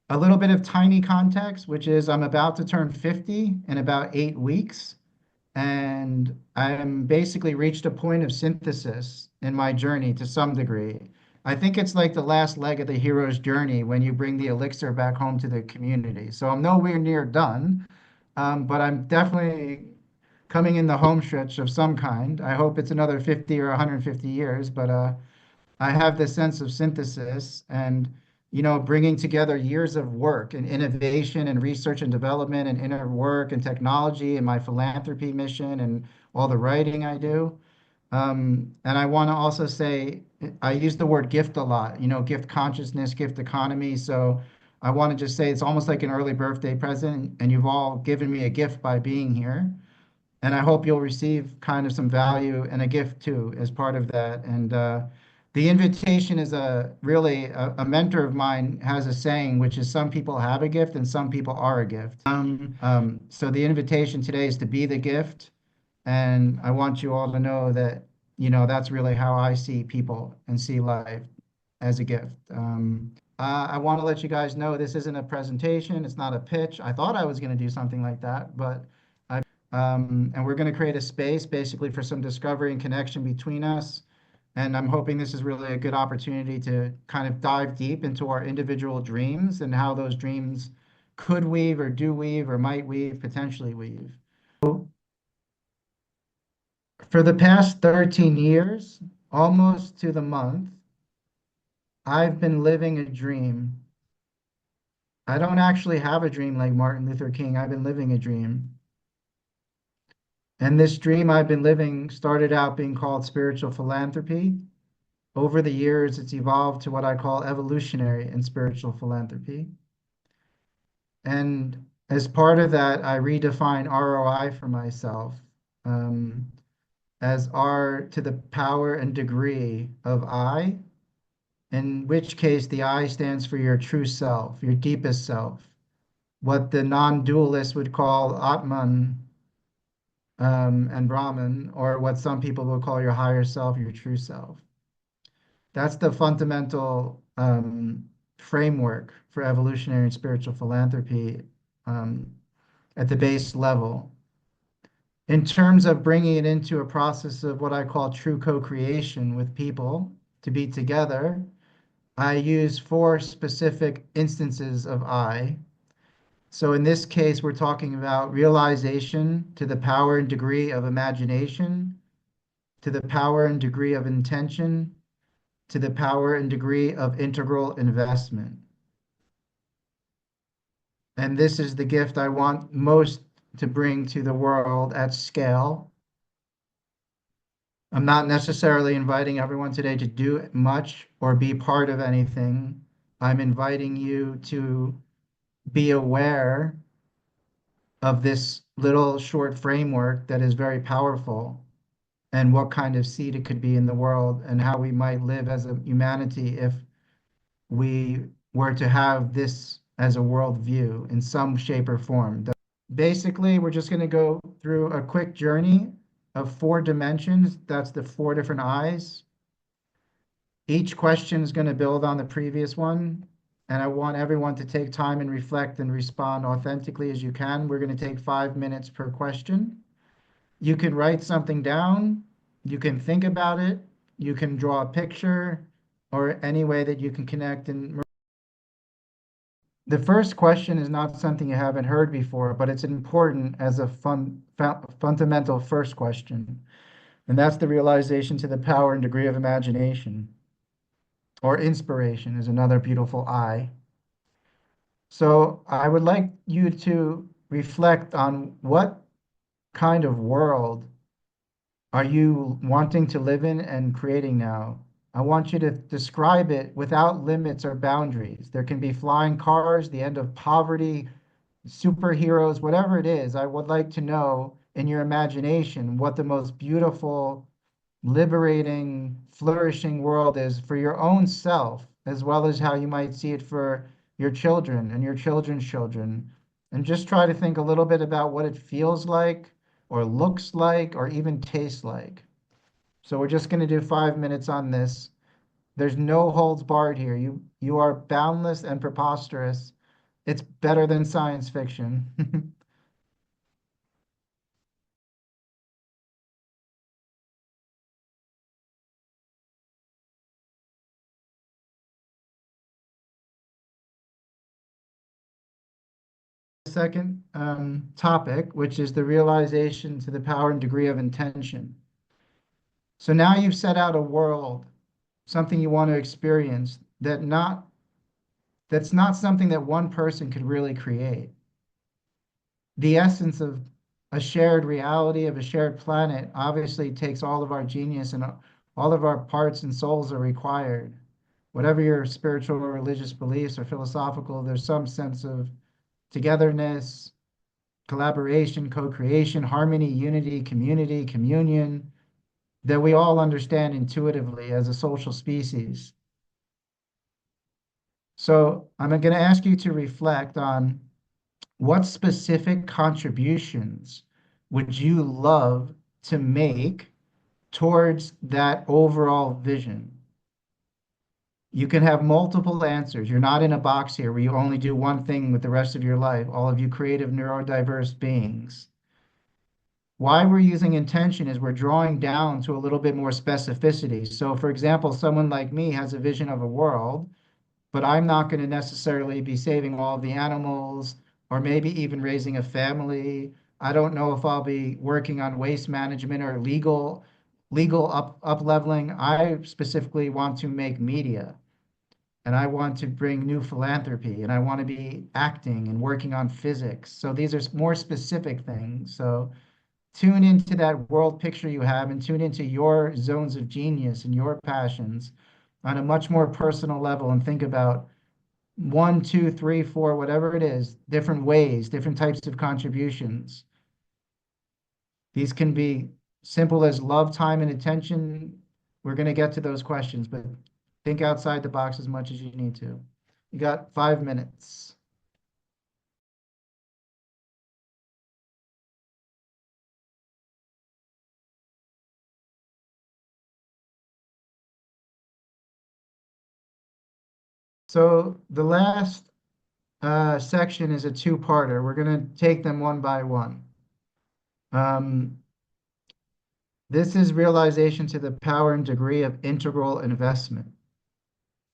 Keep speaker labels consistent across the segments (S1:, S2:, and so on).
S1: A little bit of tiny context, which is I'm about to turn 50 in about 8 weeks. And I'm basically reached a point of synthesis in my journey to some degree. I think it's like the last leg of the hero's journey when you bring the elixir back home to the community. So I'm nowhere near done, but I'm definitely coming in the home stretch of some kind. I hope it's another 50 or 150 years, but I have this sense of synthesis and, bringing together years of work and innovation and research and development and inner work and technology and my philanthropy mission and all the writing I do. And I want to also say, I use the word gift a lot, gift consciousness, gift economy. So I want to just say it's almost like an early birthday present, and you've all given me a gift by being here. And I hope you'll receive kind of some value and a gift too as part of that. And the invitation is a mentor of mine has a saying, which is some people have a gift and some people are a gift. So the invitation today is to be the gift. And I want you all to know that, that's really how I see people and see life as a gift. I want to let you guys know this isn't a presentation. It's not a pitch. I thought I was going to do something like that, but and we're going to create a space basically for some discovery and connection between us. And I'm hoping this is really a good opportunity to kind of dive deep into our individual dreams and how those dreams could weave or do weave or might weave, potentially weave. For the past 13 years, almost to the month, I've been living a dream. I don't actually have a dream like Martin Luther King. I've been living a dream. And this dream I've been living started out being called spiritual philanthropy. Over the years, it's evolved to what I call evolutionary and spiritual philanthropy. And as part of that, I redefine ROI for myself um, as R to the power and degree of I, in which case the I stands for your true self, your deepest self, what the non-dualist would call Atman and Brahman, or what some people will call your higher self, your true self. That's the fundamental framework for evolutionary and spiritual philanthropy um, at the base level. In terms of bringing it into a process of what I call true co-creation with people to be together, I use four specific instances of I. So in this case, we're talking about realization to the power and degree of imagination, to the power and degree of intention, to the power and degree of integral investment. And this is the gift I want most to bring to the world at scale. I'm not necessarily inviting everyone today to do much or be part of anything. I'm inviting you to be aware of this little short framework that is very powerful and what kind of seed it could be in the world and how we might live as a humanity if we were to have this as a worldview in some shape or form. Basically, we're just going to go through a quick journey of four dimensions. That's the four different eyes. Each question is going to build on the previous one. And I want everyone to take time and reflect and respond authentically as you can. We're going to take 5 minutes per question. You can write something down. You can think about it. You can draw a picture or any way that you can connect. And the first question is not something you haven't heard before, but it's important as a fundamental first question. And that's the realization to the power and degree of imagination, or inspiration is another beautiful I. So I would like you to reflect on what kind of world are you wanting to live in and creating now? I want you to describe it without limits or boundaries. There can be flying cars, the end of poverty, superheroes, whatever it is. I would like to know in your imagination what the most beautiful, liberating, flourishing world is for your own self, as well as how you might see it for your children and your children's children. And just try to think a little bit about what it feels like, or looks like, or even tastes like. So we're just going to do 5 minutes on this. There's no holds barred here. You are boundless and preposterous. It's better than science fiction. Second topic, which is the realization to the power and degree of intention. So now you've set out a world, something you want to experience that's not something that one person could really create. The essence of a shared reality of a shared planet obviously takes all of our genius and all of our parts and souls are required. Whatever your spiritual or religious beliefs or philosophical, there's some sense of togetherness, collaboration, co-creation, harmony, unity, community, communion that we all understand intuitively as a social species. So I'm going to ask you to reflect on what specific contributions would you love to make towards that overall vision? You can have multiple answers. You're not in a box here where you only do one thing with the rest of your life, all of you creative, neurodiverse beings. Why we're using intention is we're drawing down to a little bit more specificity. So, for example, someone like me has a vision of a world, but I'm not going to necessarily be saving all of the animals or maybe even raising a family. I don't know if I'll be working on waste management or legal up leveling. I specifically want to make media and I want to bring new philanthropy and I want to be acting and working on physics. So these are more specific things. So tune into that world picture you have and tune into your zones of genius and your passions on a much more personal level and think about one, two, three, four, whatever it is, different ways, different types of contributions. These can be simple as love, time, and attention. We're going to get to those questions, but think outside the box as much as you need to. You got 5 minutes. So the last section is a two-parter. We're going to take them one by one. Um, this is realization to the power and degree of integral investment.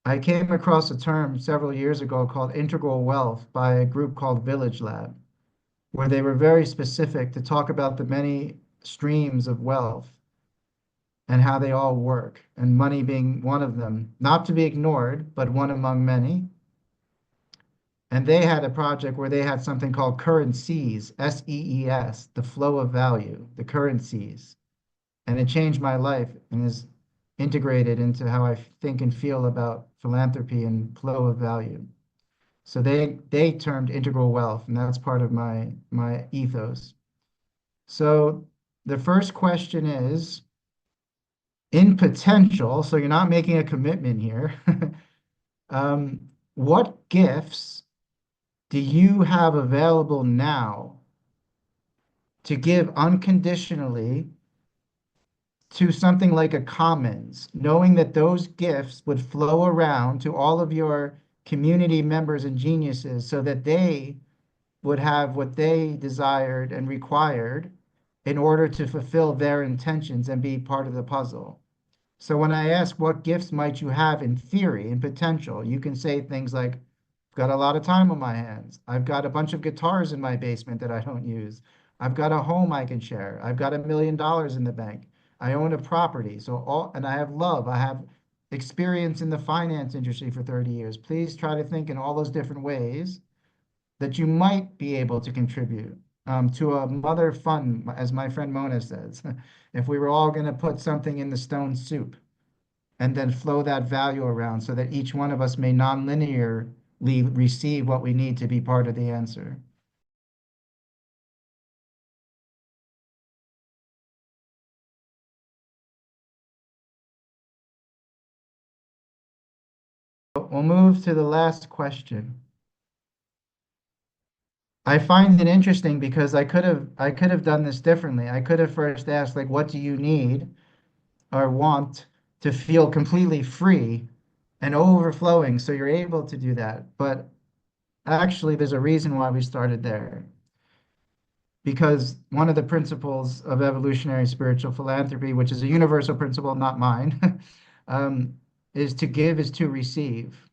S1: I came across a term several years ago called integral wealth by a group called Village Lab, where they were very specific to talk about the many streams of wealth and how they all work, and money being one of them, not to be ignored, but one among many. And they had a project where they had something called currencies, SEES, the flow of value, the currencies. And it changed my life and is integrated into how I think and feel about philanthropy and flow of value. So they termed integral wealth, and that's part of my ethos. So the first question is, in potential, so you're not making a commitment here, what gifts do you have available now to give unconditionally to something like a commons, knowing that those gifts would flow around to all of your community members and geniuses so that they would have what they desired and required in order to fulfill their intentions and be part of the puzzle. So when I ask what gifts might you have in theory and potential, you can say things like, I've got a lot of time on my hands. I've got a bunch of guitars in my basement that I don't use. I've got a home I can share. I've got $1 million in the bank. I own a property. And I have love. I have experience in the finance industry for 30 years. Please try to think in all those different ways that you might be able to contribute to a mother fund, as my friend Mona says. If we were all going to put something in the stone soup and then flow that value around so that each one of us may non-linearly receive what we need to be part of the answer. We'll move to the last question. I find it interesting because I could have done this differently. I could have first asked, like, what do you need or want to feel completely free and overflowing so you're able to do that. But Actually, there's a reason why we started there. Because one of the principles of evolutionary spiritual philanthropy, which is a universal principle, not mine, um, is to give is to receive.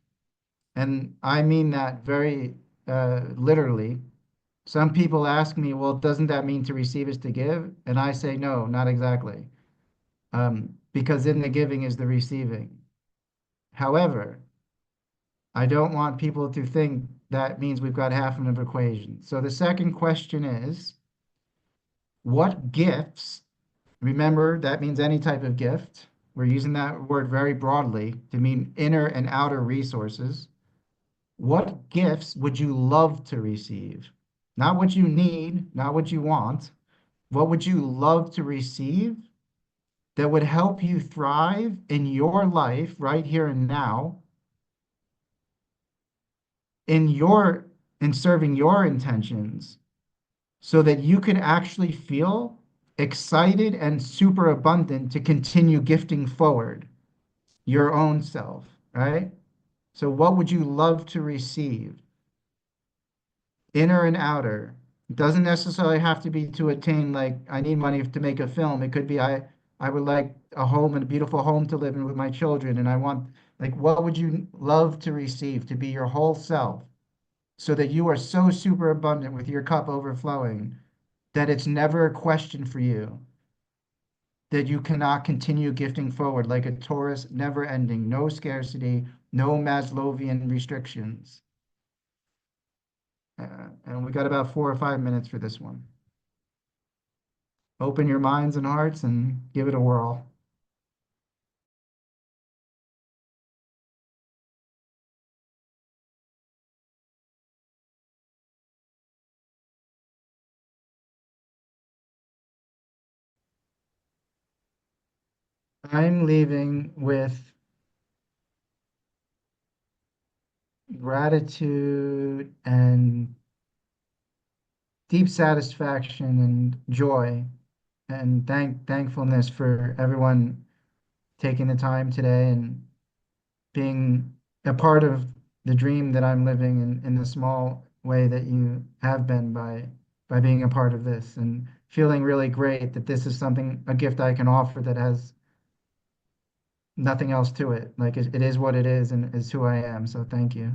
S1: And I mean that very literally. Some people ask me, well, doesn't that mean to receive is to give? And I say, no, not exactly. Because in the giving is the receiving. However, I don't want people to think that means we've got half an equation. So the second question is, what gifts, remember that means any type of gift. We're using that word very broadly to mean inner and outer resources. What gifts would you love to receive? Not what you need, not what you want. What would you love to receive that would help you thrive in your life right here and now, in your in serving your intentions, so that you could actually feel excited and super abundant to continue gifting forward your own self, right? So what would you love to receive? Inner and outer. It doesn't necessarily have to be to attain like I need money to make a film. It could be I would like a home and a beautiful home to live in with my children and I want like what would you love to receive to be your whole self so that you are so super abundant with your cup overflowing that it's never a question for you that you cannot continue gifting forward like a Taurus, never ending, no scarcity, no Maslowian restrictions. And we got about 4 or 5 minutes for this one. Open your minds and hearts and give it a whirl. I'm leaving with gratitude and deep satisfaction and joy and thankfulness for everyone taking the time today and being a part of the dream that I'm living in the small way that you have been by being a part of this and feeling really great that this is something, a gift I can offer that has nothing else to it. Like it is what it is and is who I am. So thank you.